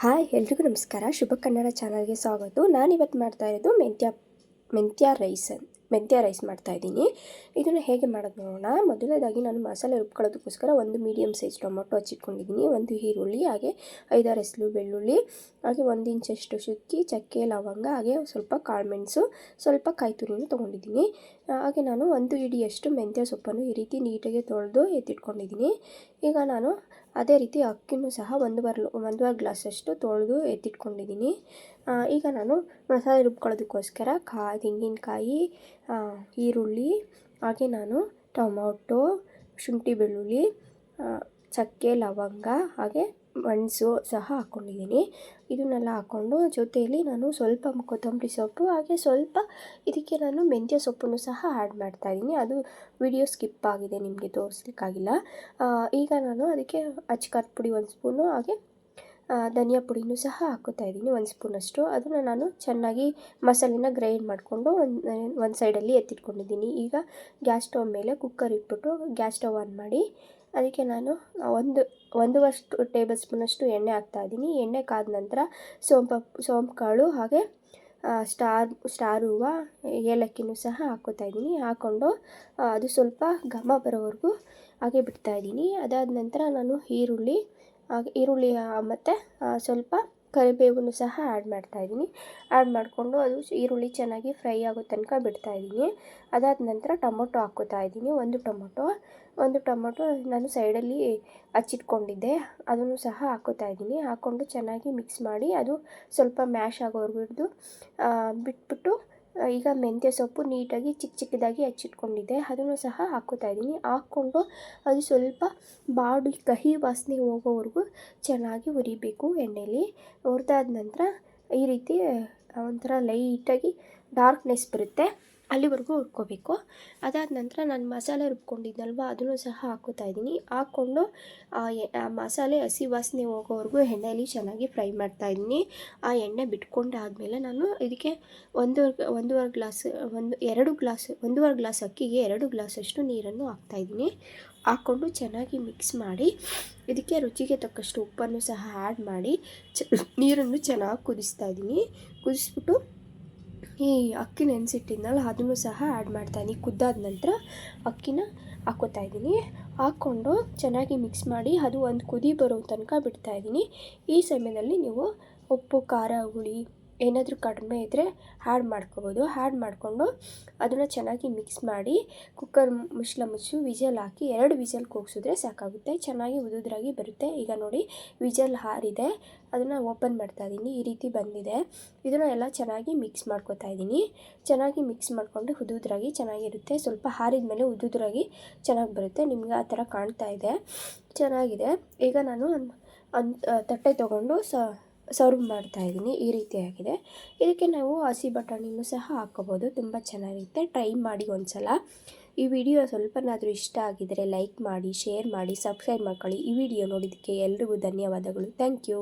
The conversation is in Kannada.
ಹಾಯ್ ಎಲ್ರಿಗೂ ನಮಸ್ಕಾರ. ಶುಭ ಕನ್ನಡ ಚಾನಲ್ಗೆ ಸ್ವಾಗತ. ನಾನಿವತ್ತು ಮಾಡ್ತಾ ಇರೋದು ಮೆಂತ್ಯ ರೈಸ್ ಮಾಡ್ತಾಯಿದ್ದೀನಿ. ಇದನ್ನು ಹೇಗೆ ಮಾಡೋದು ನೋಡೋಣ. ಮೊದಲನೇದಾಗಿ ನಾನು ಮಸಾಲೆ ರುಬ್ಕೊಳ್ಳೋದಕ್ಕೋಸ್ಕರ ಒಂದು ಮೀಡಿಯಮ್ ಸೈಜ್ ಟೊಮೊಟೊ ಹಚ್ಚಿಟ್ಕೊಂಡಿದ್ದೀನಿ, ಒಂದು ಈರುಳ್ಳಿ, ಹಾಗೆ 5-6 ಎಸಳು ಬೆಳ್ಳುಳ್ಳಿ, ಹಾಗೆ 1 ಇಂಚಷ್ಟು ಶುಂಠಿ, ಚಕ್ಕೆ, ಲವಂಗ, ಹಾಗೆ ಸ್ವಲ್ಪ ಕಾಳುಮೆಣಸು, ಸ್ವಲ್ಪ ಕಾಯಿ ತುರಿನೂ ತೊಗೊಂಡಿದ್ದೀನಿ. ಹಾಗೆ ನಾನು 1 ಹಿಡಿಯಷ್ಟು ಮೆಂತ್ಯ ಸೊಪ್ಪನ್ನು ಈ ರೀತಿ ನೀಟಾಗಿ ತೊಳೆದು ಎತ್ತಿಟ್ಕೊಂಡಿದ್ದೀನಿ. ಈಗ ನಾನು ಅದೇ ರೀತಿ ಅಕ್ಕಿನೂ ಸಹ ಒಂದೂವರೆ ಗ್ಲಾಸಷ್ಟು ತೊಳೆದು ಎತ್ತಿಟ್ಕೊಂಡಿದ್ದೀನಿ. ಈಗ ನಾನು ಮಸಾಲೆ ರುಬ್ಕೊಳ್ಳೋದಕ್ಕೋಸ್ಕರ ತೆಂಗಿನಕಾಯಿ, ಈರುಳ್ಳಿ, ಹಾಗೆ ನಾನು ಟೊಮೊಟೊ, ಶುಂಠಿ ಬೆಳ್ಳುಳ್ಳಿ, ಚಕ್ಕೆ, ಲವಂಗ, ಹಾಗೆ ಮೆಣಸು ಸಹ ಹಾಕ್ಕೊಂಡಿದ್ದೀನಿ. ಇದನ್ನೆಲ್ಲ ಹಾಕ್ಕೊಂಡು ಜೊತೆಯಲ್ಲಿ ನಾನು ಸ್ವಲ್ಪ ಕೊತ್ತಂಬರಿ ಸೊಪ್ಪು, ಹಾಗೆ ಸ್ವಲ್ಪ ಇದಕ್ಕೆ ನಾನು ಮೆಂತ್ಯ ಸೊಪ್ಪನ್ನು ಸಹ ಆ್ಯಡ್ ಮಾಡ್ತಾಯಿದ್ದೀನಿ. ಅದು ವಿಡಿಯೋ ಸ್ಕಿಪ್ ಆಗಿದೆ, ನಿಮಗೆ ತೋರಿಸ್ಲಿಕ್ಕಾಗಿಲ್ಲ. ಈಗ ನಾನು ಅದಕ್ಕೆ ಅಚ್ಕಾರದ ಪುಡಿ 1 ಸ್ಪೂನು, ಹಾಗೆ ಧನಿಯಾ ಪುಡಿನೂ ಸಹ ಹಾಕ್ಕೋತಾ ಇದ್ದೀನಿ 1 ಸ್ಪೂನಷ್ಟು. ಅದನ್ನು ನಾನು ಚೆನ್ನಾಗಿ ಮಸಾಲೆನ ಗ್ರೈಂಡ್ ಮಾಡಿಕೊಂಡು ಒಂದು ಸೈಡಲ್ಲಿ ಎತ್ತಿಟ್ಕೊಂಡಿದ್ದೀನಿ. ಈಗ ಗ್ಯಾಸ್ ಸ್ಟವ್ ಮೇಲೆ ಕುಕ್ಕರ್ ಇಟ್ಬಿಟ್ಟು ಗ್ಯಾಸ್ ಸ್ಟವ್ ಆನ್ ಮಾಡಿ ಅದಕ್ಕೆ ನಾನು ಒಂದೂವರೆ ಟೇಬಲ್ ಸ್ಪೂನಷ್ಟು ಎಣ್ಣೆ ಹಾಕ್ತಾಯಿದ್ದೀನಿ. ಎಣ್ಣೆ ಕಾದ ನಂತರ ಸೋಂಪು ಕಾಳು, ಹಾಗೆ ಸ್ಟಾರ್ ಹೂವು, ಏಲಕ್ಕಿನೂ ಸಹ ಹಾಕ್ಕೋತಾ ಇದ್ದೀನಿ. ಹಾಕ್ಕೊಂಡು ಅದು ಸ್ವಲ್ಪ ಘಮ ಬರೋವರೆಗೂ ಹಾಗೆ ಬಿಡ್ತಾಯಿದ್ದೀನಿ. ಅದಾದ ನಂತರ ನಾನು ಈರುಳ್ಳಿ ಮತ್ತು ಸ್ವಲ್ಪ ಕರಿಬೇವನ್ನು ಸಹ ಆ್ಯಡ್ ಮಾಡ್ತಾಯಿದ್ದೀನಿ. ಆ್ಯಡ್ ಮಾಡಿಕೊಂಡು ಅದು ಈರುಳ್ಳಿ ಚೆನ್ನಾಗಿ ಫ್ರೈ ಆಗೋ ತನಕ ಬಿಡ್ತಾಯಿದ್ದೀನಿ. ಅದಾದ ನಂತರ ಟೊಮೊಟೊ ಹಾಕ್ಕೋತಾ ಇದ್ದೀನಿ. ಒಂದು ಟೊಮೊಟೊ ನಾನು ಸೈಡಲ್ಲಿ ಹಚ್ಚಿಟ್ಕೊಂಡಿದ್ದೆ, ಅದನ್ನು ಸಹ ಹಾಕ್ಕೋತಾ ಇದ್ದೀನಿ. ಹಾಕ್ಕೊಂಡು ಚೆನ್ನಾಗಿ ಮಿಕ್ಸ್ ಮಾಡಿ ಅದು ಸ್ವಲ್ಪ ಮ್ಯಾಶ್ ಆಗೋವರೆಗೂ ಬಿಟ್ಬಿಟ್ಟು ಈಗ ಮೆಂತ್ಯ ಸೊಪ್ಪು ನೀಟಾಗಿ ಚಿಕ್ಕದಾಗಿ ಹಚ್ಚಿಟ್ಕೊಂಡಿದ್ದೆ, ಅದನ್ನು ಸಹ ಹಾಕ್ಕೋತಾ ಇದ್ದೀನಿ. ಹಾಕ್ಕೊಂಡು ಅದು ಸ್ವಲ್ಪ ಬಾಡಿ ಕಹಿ ವಾಸನೆ ಹೋಗೋವರೆಗೂ ಚೆನ್ನಾಗಿ ಹುರಿಬೇಕು ಎಣ್ಣೆಯಲ್ಲಿ. ಹುರಿದಾದ ನಂತರ ಈ ರೀತಿ ಒಂಥರ ಲೈಟಾಗಿ ಡಾರ್ಕ್ನೆಸ್ ಬರುತ್ತೆ, ಅಲ್ಲಿವರೆಗೂ ಹುರ್ಕೋಬೇಕು. ಅದಾದ ನಂತರ ನಾನು ಮಸಾಲೆ ರುಬ್ಕೊಂಡಿದ್ನಲ್ವ ಅದನ್ನು ಸಹ ಹಾಕ್ಕೋತಾ ಇದ್ದೀನಿ. ಹಾಕ್ಕೊಂಡು ಆ ಮಸಾಲೆ ಹಸಿ ವಾಸನೆ ಹೋಗೋವರೆಗೂ ಎಣ್ಣೆಯಲ್ಲಿ ಚೆನ್ನಾಗಿ ಫ್ರೈ ಮಾಡ್ತಾಯಿದ್ದೀನಿ. ಆ ಎಣ್ಣೆ ಬಿಟ್ಕೊಂಡಾದಮೇಲೆ ನಾನು ಇದಕ್ಕೆ ಒಂದೂವರೆ ಗ್ಲಾಸ್ ಅಕ್ಕಿಗೆ 2 ಗ್ಲಾಸಷ್ಟು ನೀರನ್ನು ಹಾಕ್ತಾಯಿದ್ದೀನಿ. ಹಾಕ್ಕೊಂಡು ಚೆನ್ನಾಗಿ ಮಿಕ್ಸ್ ಮಾಡಿ ಇದಕ್ಕೆ ರುಚಿಗೆ ತಕ್ಕಷ್ಟು ಉಪ್ಪನ್ನು ಸಹ ಆ್ಯಡ್ ಮಾಡಿ ನೀರನ್ನು ಚೆನ್ನಾಗಿ ಕುದಿಸ್ತಾ ಇದ್ದೀನಿ. ಕುದಿಸ್ಬಿಟ್ಟು ಈ ಅಕ್ಕಿ ನೆನೆಸಿಟ್ಟಿದ್ನಲ್ಲ ಅದನ್ನು ಸಹ ಆ್ಯಡ್ ಮಾಡ್ತಾಯಿದ್ದೀನಿ. ಕುದ್ದಾದ ನಂತರ ಅಕ್ಕಿನ ಹಾಕ್ಕೋತಾ ಇದ್ದೀನಿ. ಹಾಕ್ಕೊಂಡು ಚೆನ್ನಾಗಿ ಮಿಕ್ಸ್ ಮಾಡಿ ಅದು ಒಂದು ಕುದಿ ಬರೋ ತನಕ ಬಿಡ್ತಾಯಿದ್ದೀನಿ. ಈ ಸಮಯದಲ್ಲಿ ನೀವು ಉಪ್ಪು, ಖಾರ, ಹುಳಿ ಏನಾದರೂ ಕಡಿಮೆ ಇದ್ದರೆ ಆ್ಯಡ್ ಮಾಡ್ಕೋಬೋದು. ಆ್ಯಡ್ ಮಾಡಿಕೊಂಡು ಅದನ್ನು ಚೆನ್ನಾಗಿ ಮಿಕ್ಸ್ ಮಾಡಿ ಕುಕ್ಕರ್ ಮುಚ್ಚಿ ವಿಜಲ್ ಹಾಕಿ 2 ವಿಜಲ್ ಕೂಗಿಸಿದ್ರೆ ಸಾಕಾಗುತ್ತೆ. ಚೆನ್ನಾಗಿ ಉದುದ್ರಾಗಿ ಬರುತ್ತೆ. ಈಗ ನೋಡಿ ವಿಜಲ್ ಹಾರಿದೆ, ಅದನ್ನು ಓಪನ್ ಮಾಡ್ತಾಯಿದ್ದೀನಿ. ಈ ರೀತಿ ಬಂದಿದೆ. ಇದನ್ನು ಎಲ್ಲ ಚೆನ್ನಾಗಿ ಮಿಕ್ಸ್ ಮಾಡ್ಕೋತಾ ಇದ್ದೀನಿ. ಚೆನ್ನಾಗಿ ಮಿಕ್ಸ್ ಮಾಡಿಕೊಂಡ್ರೆ ಉದುದ್ರಾಗಿ ಚೆನ್ನಾಗಿರುತ್ತೆ. ಸ್ವಲ್ಪ ಹಾರಿದ ಮೇಲೆ ಉದುದ್ರಾಗಿ ಚೆನ್ನಾಗಿ ಬರುತ್ತೆ. ನಿಮ್ಗೆ ಆ ಥರ ಕಾಣ್ತಾ ಇದೆ, ಚೆನ್ನಾಗಿದೆ. ಈಗ ನಾನು ತಟ್ಟೆ ತೊಗೊಂಡು ಸರ್ವ್ ಮಾಡ್ತಾಯಿದ್ದೀನಿ. ಈ ರೀತಿಯಾಗಿದೆ. ಇದಕ್ಕೆ ನಾವು ಹಸಿ ಬಟಾಣಿನೂ ಸಹ ಹಾಕ್ಕೋಬೋದು, ತುಂಬ ಚೆನ್ನಾಗಿರುತ್ತೆ. ಟ್ರೈ ಮಾಡಿ ಒಂದ್ಸಲ. ಈ ವಿಡಿಯೋ ಸ್ವಲ್ಪನಾದರೂ ಇಷ್ಟ ಆಗಿದರೆ ಲೈಕ್ ಮಾಡಿ, ಶೇರ್ ಮಾಡಿ, ಸಬ್ಸ್ಕ್ರೈಬ್ ಮಾಡ್ಕೊಳ್ಳಿ. ಈ ವಿಡಿಯೋ ನೋಡಿದ್ದಕ್ಕೆ ಎಲ್ರಿಗೂ ಧನ್ಯವಾದಗಳು. Thank you.